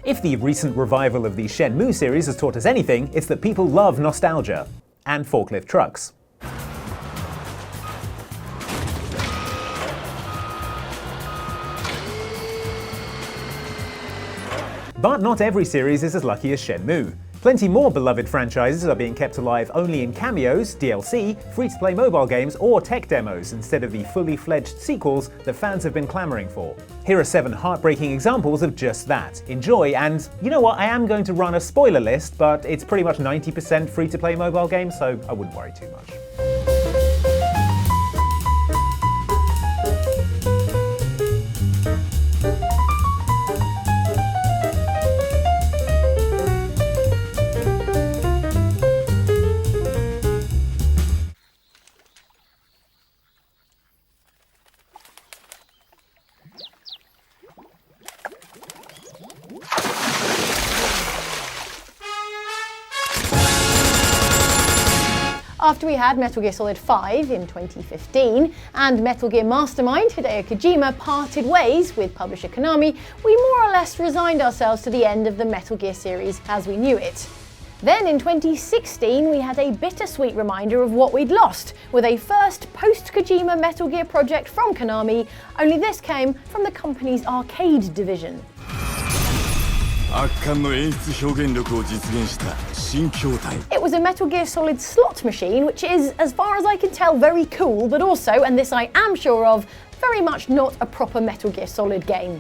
If the recent revival of the Shenmue series has taught us anything, it's that people love nostalgia. And forklift trucks. But not every series is as lucky as Shenmue. Plenty more beloved franchises are being kept alive only in cameos, DLC, free-to-play mobile games, or tech demos instead of the fully fledged sequels that fans have been clamoring for. Here are 7 heartbreaking examples of just that. Enjoy, and you know what, I am going to run a spoiler list, but it's pretty much 90% free-to-play mobile games, so I wouldn't worry too much. After we had Metal Gear Solid 5 in 2015 and Metal Gear mastermind Hideo Kojima parted ways with publisher Konami, we more or less resigned ourselves to the end of the Metal Gear series as we knew it. Then in 2016 we had a bittersweet reminder of what we'd lost, with a first post-Kojima Metal Gear project from Konami, only this came from the company's arcade division. It was a Metal Gear Solid slot machine, which is, as far as I can tell, very cool, but also, and this I am sure of, very much not a proper Metal Gear Solid game.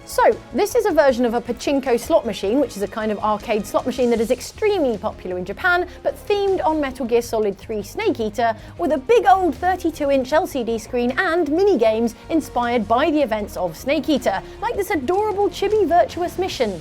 So, this is a version of a pachinko slot machine, which is a kind of arcade slot machine that is extremely popular in Japan, but themed on Metal Gear Solid 3 Snake Eater, with a big old 32-inch LCD screen and mini-games inspired by the events of Snake Eater, like this adorable chibi virtuous mission.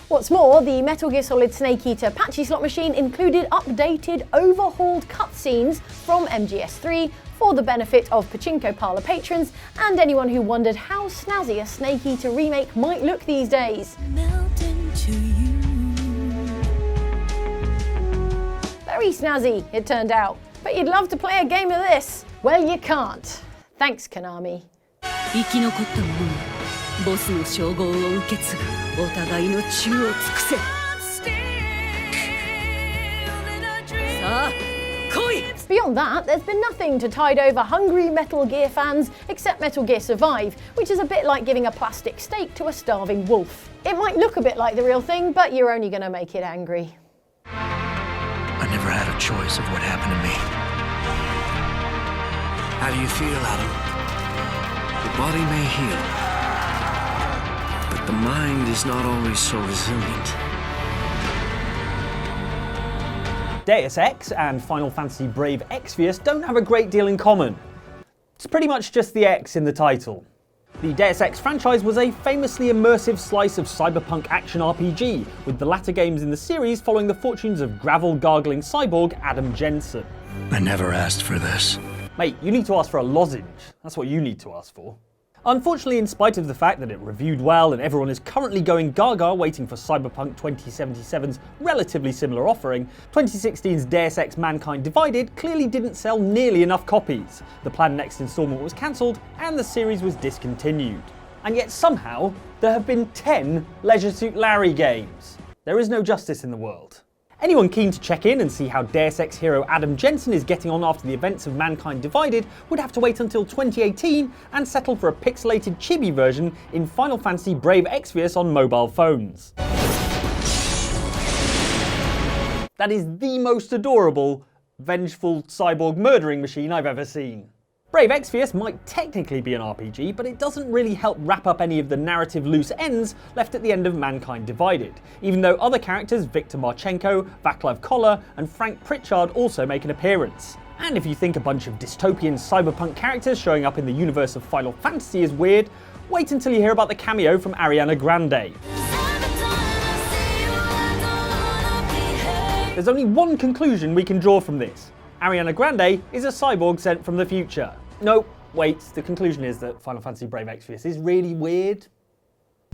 What's more, the Metal Gear Solid Snake Eater patchy slot machine included updated, overhauled cutscenes from MGS3 for the benefit of pachinko parlor patrons and anyone who wondered how snazzy a Snake Eater remake might look these days. Very snazzy, it turned out. But you'd love to play a game of this. Well, you can't. Thanks, Konami. Beyond that, there's been nothing to tide over hungry Metal Gear fans except Metal Gear Survive, which is a bit like giving a plastic steak to a starving wolf. It might look a bit like the real thing, but you're only going to make it angry. I never had a choice of what happened to me. How do you feel, Adam? The body may heal, but the mind is not always so resilient. Deus Ex and Final Fantasy Brave Exvius don't have a great deal in common. It's pretty much just the X in the title. The Deus Ex franchise was a famously immersive slice of cyberpunk action RPG, with the latter games in the series following the fortunes of gravel-gargling cyborg Adam Jensen. I never asked for this. Mate, you need to ask for a lozenge. That's what you need to ask for. Unfortunately, in spite of the fact that it reviewed well and everyone is currently going gaga waiting for Cyberpunk 2077's relatively similar offering, 2016's Deus Ex Mankind Divided clearly didn't sell nearly enough copies. The planned next instalment was cancelled and the series was discontinued. And yet somehow, there have been 10 Leisure Suit Larry games. There is no justice in the world. Anyone keen to check in and see how Deus Ex hero Adam Jensen is getting on after the events of Mankind Divided would have to wait until 2018 and settle for a pixelated chibi version in Final Fantasy Brave Exvius on mobile phones. That is the most adorable, vengeful cyborg murdering machine I've ever seen. Brave Exvius might technically be an RPG, but it doesn't really help wrap up any of the narrative loose ends left at the end of Mankind Divided, even though other characters Viktor Marchenko, Vaclav Koller and Frank Pritchard also make an appearance. And if you think a bunch of dystopian cyberpunk characters showing up in the universe of Final Fantasy is weird, wait until you hear about the cameo from Ariana Grande. There's only one conclusion we can draw from this. Ariana Grande is a cyborg sent from the future. No, wait, the conclusion is that Final Fantasy Brave Exvius is really weird.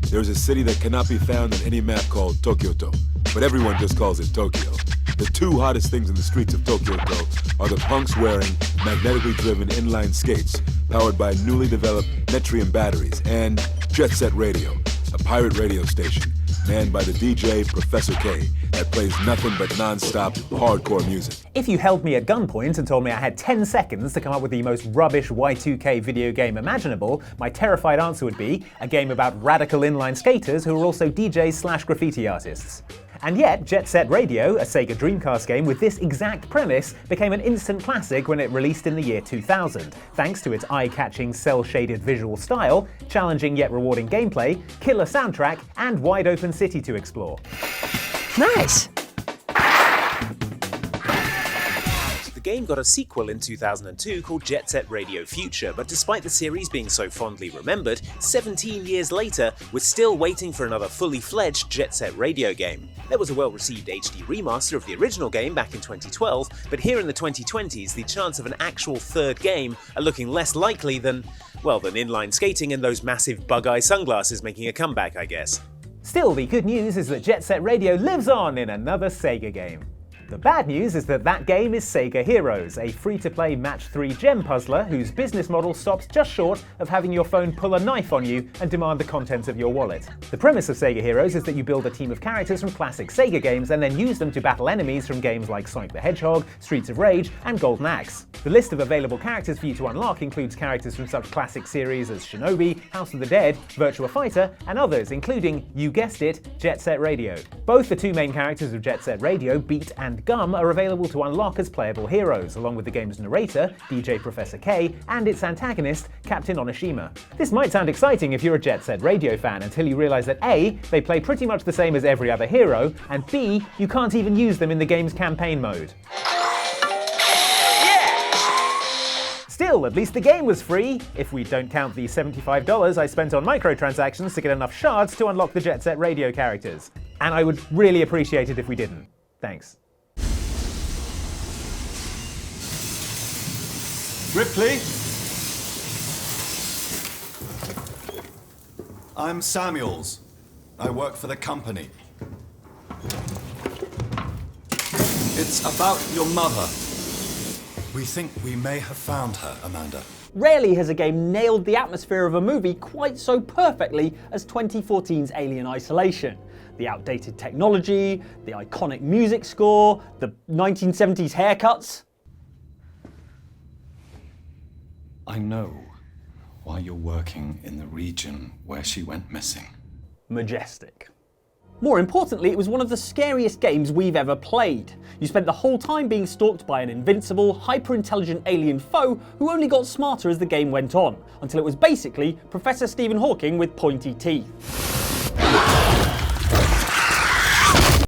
There's a city that cannot be found on any map called Tokyoto, but everyone just calls it Tokyo. The two hottest things in the streets of Tokyoto are the punks wearing magnetically driven inline skates powered by newly developed Metrium batteries and Jet Set Radio, a pirate radio station manned by the DJ Professor K that plays nothing but non-stop hardcore music. If you held me at gunpoint and told me I had 10 seconds to come up with the most rubbish Y2K video game imaginable, my terrified answer would be a game about radical inline skaters who are also DJs/graffiti artists. And yet, Jet Set Radio, a Sega Dreamcast game with this exact premise, became an instant classic when it released in the year 2000, thanks to its eye-catching, cel-shaded visual style, challenging yet rewarding gameplay, killer soundtrack, and wide-open city to explore. Nice! The game got a sequel in 2002 called Jet Set Radio Future, but despite the series being so fondly remembered, 17 years later, we're still waiting for another fully fledged Jet Set Radio game. There was a well-received HD remaster of the original game back in 2012, but here in the 2020s, the chance of an actual third game are looking less likely than inline skating and those massive bug-eye sunglasses making a comeback, I guess. Still, the good news is that Jet Set Radio lives on in another Sega game. The bad news is that that game is Sega Heroes, a free-to-play match-3 gem puzzler whose business model stops just short of having your phone pull a knife on you and demand the contents of your wallet. The premise of Sega Heroes is that you build a team of characters from classic Sega games and then use them to battle enemies from games like Sonic the Hedgehog, Streets of Rage, and Golden Axe. The list of available characters for you to unlock includes characters from such classic series as Shinobi, House of the Dead, Virtua Fighter, and others, including, you guessed it, Jet Set Radio. Both the two main characters of Jet Set Radio, Beat and Gum, are available to unlock as playable heroes, along with the game's narrator, DJ Professor K, and its antagonist, Captain Onishima. This might sound exciting if you're a Jet Set Radio fan, until you realise that A, they play pretty much the same as every other hero, and B, you can't even use them in the game's campaign mode. Still, at least the game was free, if we don't count the $75 I spent on microtransactions to get enough shards to unlock the Jet Set Radio characters. And I would really appreciate it if we didn't. Thanks. Ripley? I'm Samuels. I work for the company. It's about your mother. We think we may have found her, Amanda. Rarely has a game nailed the atmosphere of a movie quite so perfectly as 2014's Alien Isolation. The outdated technology, the iconic music score, the 1970s haircuts. I know why you're working in the region where she went missing. Majestic. More importantly, it was one of the scariest games we've ever played. You spent the whole time being stalked by an invincible, hyper-intelligent alien foe who only got smarter as the game went on, until it was basically Professor Stephen Hawking with pointy teeth.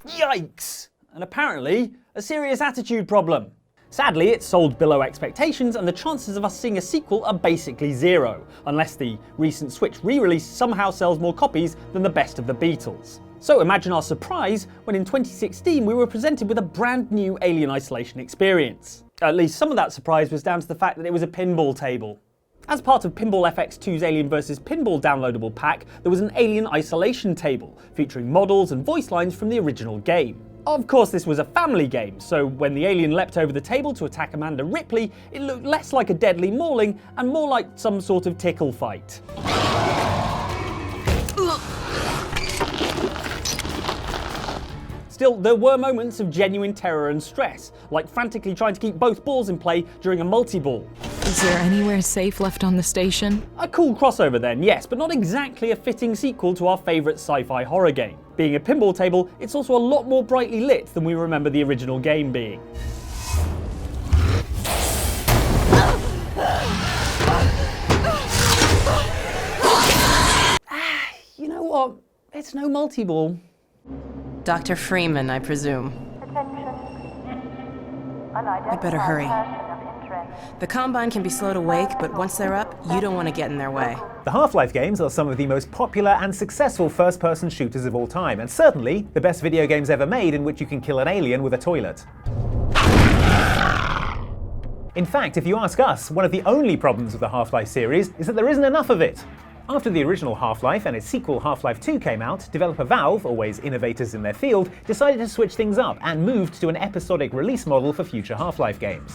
Yikes! And apparently, a serious attitude problem. Sadly, it sold below expectations, and the chances of us seeing a sequel are basically zero, unless the recent Switch re-release somehow sells more copies than the best of the Beatles. So imagine our surprise when in 2016 we were presented with a brand new Alien Isolation experience. At least some of that surprise was down to the fact that it was a pinball table. As part of Pinball FX2's Alien vs Pinball downloadable pack, there was an Alien Isolation table, featuring models and voice lines from the original game. Of course, this was a family game, so when the alien leapt over the table to attack Amanda Ripley, it looked less like a deadly mauling and more like some sort of tickle fight. Still, there were moments of genuine terror and stress, like frantically trying to keep both balls in play during a multi-ball. Is there anywhere safe left on the station? A cool crossover then, yes, but not exactly a fitting sequel to our favourite sci-fi horror game. Being a pinball table, it's also a lot more brightly lit than we remember the original game being. You know what? It's no multi-ball. Dr. Freeman, I presume. I better hurry. The Combine can be slow to wake, but once they're up, you don't want to get in their way. The Half-Life games are some of the most popular and successful first-person shooters of all time, and certainly the best video games ever made in which you can kill an alien with a toilet. In fact, if you ask us, one of the only problems with the Half-Life series is that there isn't enough of it. After the original Half-Life and its sequel Half-Life 2 came out, developer Valve, always innovators in their field, decided to switch things up and moved to an episodic release model for future Half-Life games.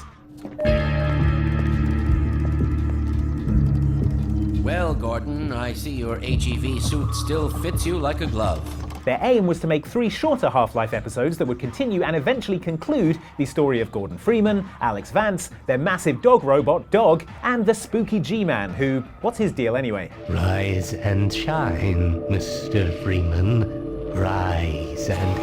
Well, Gordon, I see your HEV suit still fits you like a glove. Their aim was to make 3 shorter Half-Life episodes that would continue and eventually conclude the story of Gordon Freeman, Alex Vance, their massive dog robot, Dog, and the spooky G-Man, who, what's his deal anyway? Rise and shine, Mr. Freeman. Rise and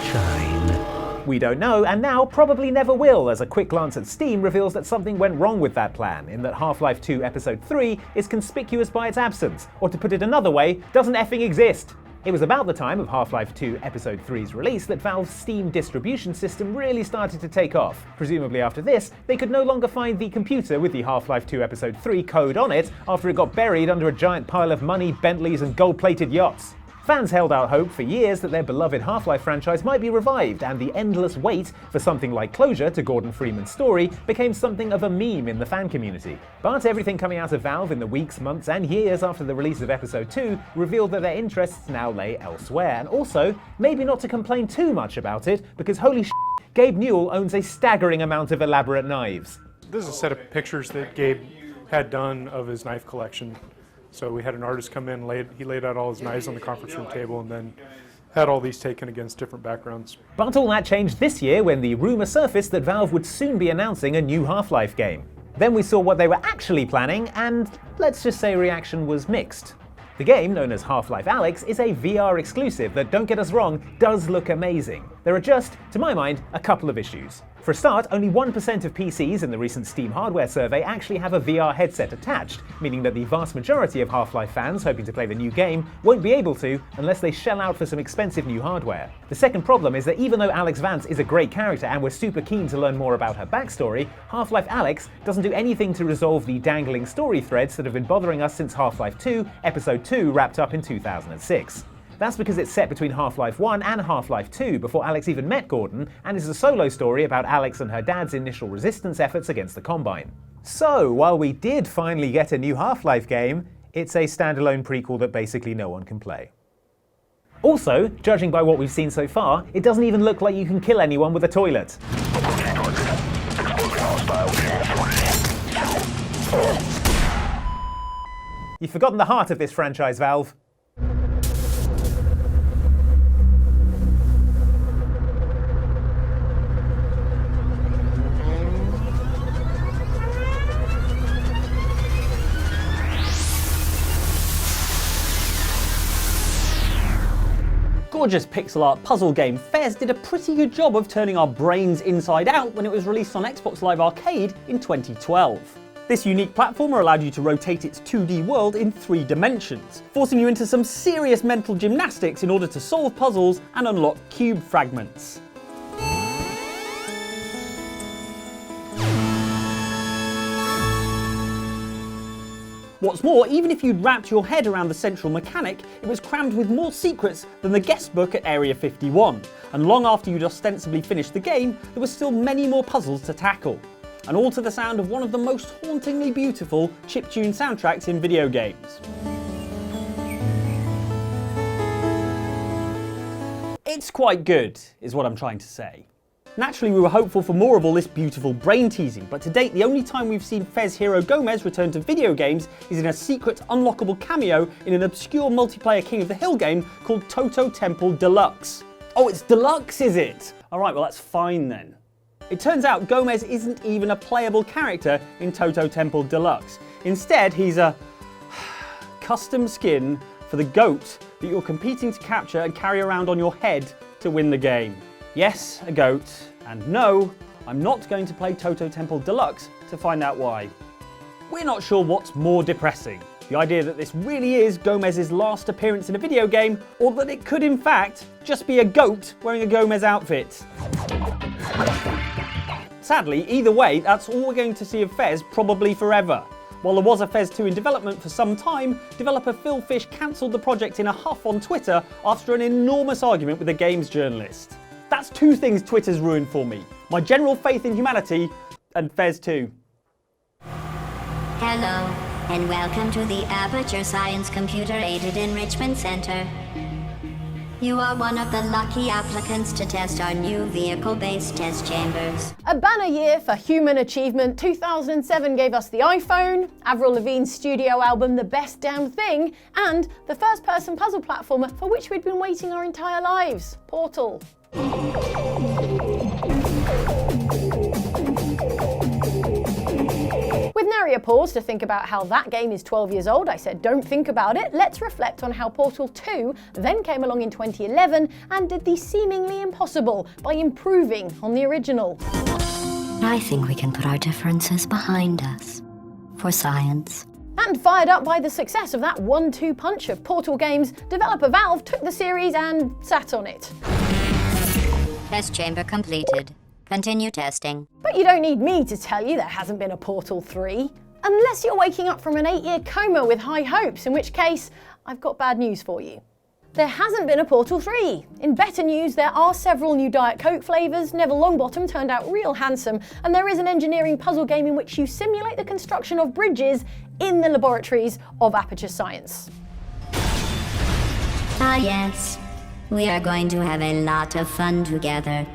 shine. We don't know, and now probably never will, as a quick glance at Steam reveals that something went wrong with that plan, in that Half-Life 2 Episode 3 is conspicuous by its absence, or to put it another way, doesn't effing exist. It was about the time of Half-Life 2 Episode 3's release that Valve's Steam distribution system really started to take off. Presumably after this, they could no longer find the computer with the Half-Life 2 Episode 3 code on it after it got buried under a giant pile of money, Bentleys, and gold-plated yachts. Fans held out hope for years that their beloved Half-Life franchise might be revived, and the endless wait for something like closure to Gordon Freeman's story became something of a meme in the fan community. But everything coming out of Valve in the weeks, months, and years after the release of Episode 2 revealed that their interests now lay elsewhere, and also, maybe not to complain too much about it, because holy shit, Gabe Newell owns a staggering amount of elaborate knives. This is a set of pictures that Gabe had done of his knife collection. So we had an artist come in, he laid out all his knives on the conference room table, and then had all these taken against different backgrounds. But all that changed this year when the rumour surfaced that Valve would soon be announcing a new Half-Life game. Then we saw what they were actually planning, and let's just say reaction was mixed. The game, known as Half-Life Alyx, is a VR exclusive that, don't get us wrong, does look amazing. There are just, to my mind, a couple of issues. For a start, only 1% of PCs in the recent Steam hardware survey actually have a VR headset attached, meaning that the vast majority of Half-Life fans hoping to play the new game won't be able to unless they shell out for some expensive new hardware. The second problem is that even though Alex Vance is a great character and we're super keen to learn more about her backstory, Half-Life Alyx doesn't do anything to resolve the dangling story threads that have been bothering us since Half-Life 2 Episode 2 wrapped up in 2006. That's because it's set between Half-Life 1 and Half-Life 2 before Alex even met Gordon, and is a solo story about Alex and her dad's initial resistance efforts against the Combine. So, while we did finally get a new Half-Life game, it's a standalone prequel that basically no one can play. Also, judging by what we've seen so far, it doesn't even look like you can kill anyone with a toilet. You've forgotten the heart of this franchise, Valve. Gorgeous pixel art puzzle game, Fez did a pretty good job of turning our brains inside out when it was released on Xbox Live Arcade in 2012. This unique platformer allowed you to rotate its 2D world in 3 dimensions, forcing you into some serious mental gymnastics in order to solve puzzles and unlock cube fragments. What's more, even if you'd wrapped your head around the central mechanic, it was crammed with more secrets than the guest book at Area 51, and long after you'd ostensibly finished the game, there were still many more puzzles to tackle. And all to the sound of one of the most hauntingly beautiful chiptune soundtracks in video games. It's quite good, is what I'm trying to say. Naturally, we were hopeful for more of all this beautiful brain teasing, but to date the only time we've seen Fez hero Gomez return to video games is in a secret unlockable cameo in an obscure multiplayer King of the Hill game called Toto Temple Deluxe. Oh, it's Deluxe, is it? Alright, well that's fine then. It turns out Gomez isn't even a playable character in Toto Temple Deluxe. Instead, he's a custom skin for the goat that you're competing to capture and carry around on your head to win the game. Yes, a goat, and no, I'm not going to play Toto Temple Deluxe to find out why. We're not sure what's more depressing, the idea that this really is Gomez's last appearance in a video game, or that it could in fact just be a goat wearing a Gomez outfit. Sadly, either way, that's all we're going to see of Fez probably forever. While there was a Fez 2 in development for some time, developer Phil Fish cancelled the project in a huff on Twitter after an enormous argument with a games journalist. That's 2 things Twitter's ruined for me. My general faith in humanity, and Fez 2. Hello. and welcome to the Aperture Science Computer-Aided Enrichment Center. You are one of the lucky applicants to test our new vehicle-based test chambers. A banner year for human achievement. 2007 gave us the iPhone, Avril Lavigne's studio album The Best Damn Thing, and the first-person puzzle platformer for which we'd been waiting our entire lives, Portal. With nary a pause to think about how that game is 12 years old, I said don't think about it, let's reflect on how Portal 2 then came along in 2011 and did the seemingly impossible by improving on the original. I think we can put our differences behind us. For science. And fired up by the success of that 1-2 punch of Portal games, developer Valve took the series and sat on it. Test chamber completed. Continue testing. But you don't need me to tell you there hasn't been a Portal 3. Unless you're waking up from an 8-year coma with high hopes, in which case, I've got bad news for you. There hasn't been a Portal 3. In better news, there are several new Diet Coke flavours, Neville Longbottom turned out real handsome, and there is an engineering puzzle game in which you simulate the construction of bridges in the laboratories of Aperture Science. Ah yes, we are going to have a lot of fun together.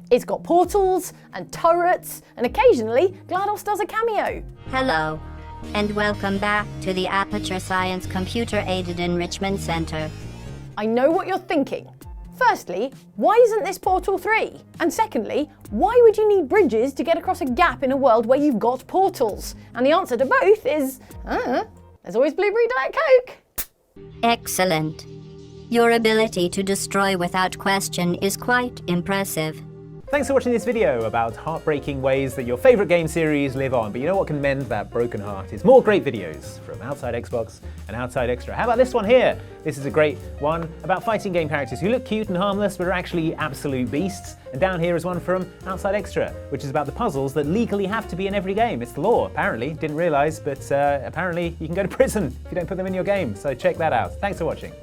It's got portals and turrets, and occasionally GLaDOS does a cameo. Hello, and welcome back to the Aperture Science Computer-Aided Enrichment Center. I know what you're thinking. Firstly, why isn't this Portal 3? And secondly, why would you need bridges to get across a gap in a world where you've got portals? And the answer to both is, there's always Blueberry Diet Coke. Excellent. Your ability to destroy without question is quite impressive. Thanks for watching this video about heartbreaking ways that your favourite game series live on. But you know what can mend that broken heart is more great videos from Outside Xbox and Outside Extra. How about this one here? This is a great one about fighting game characters who look cute and harmless but are actually absolute beasts. And down here is one from Outside Extra, which is about the puzzles that legally have to be in every game. It's the law, apparently. Didn't realise, but apparently you can go to prison if you don't put them in your game. So check that out. Thanks for watching.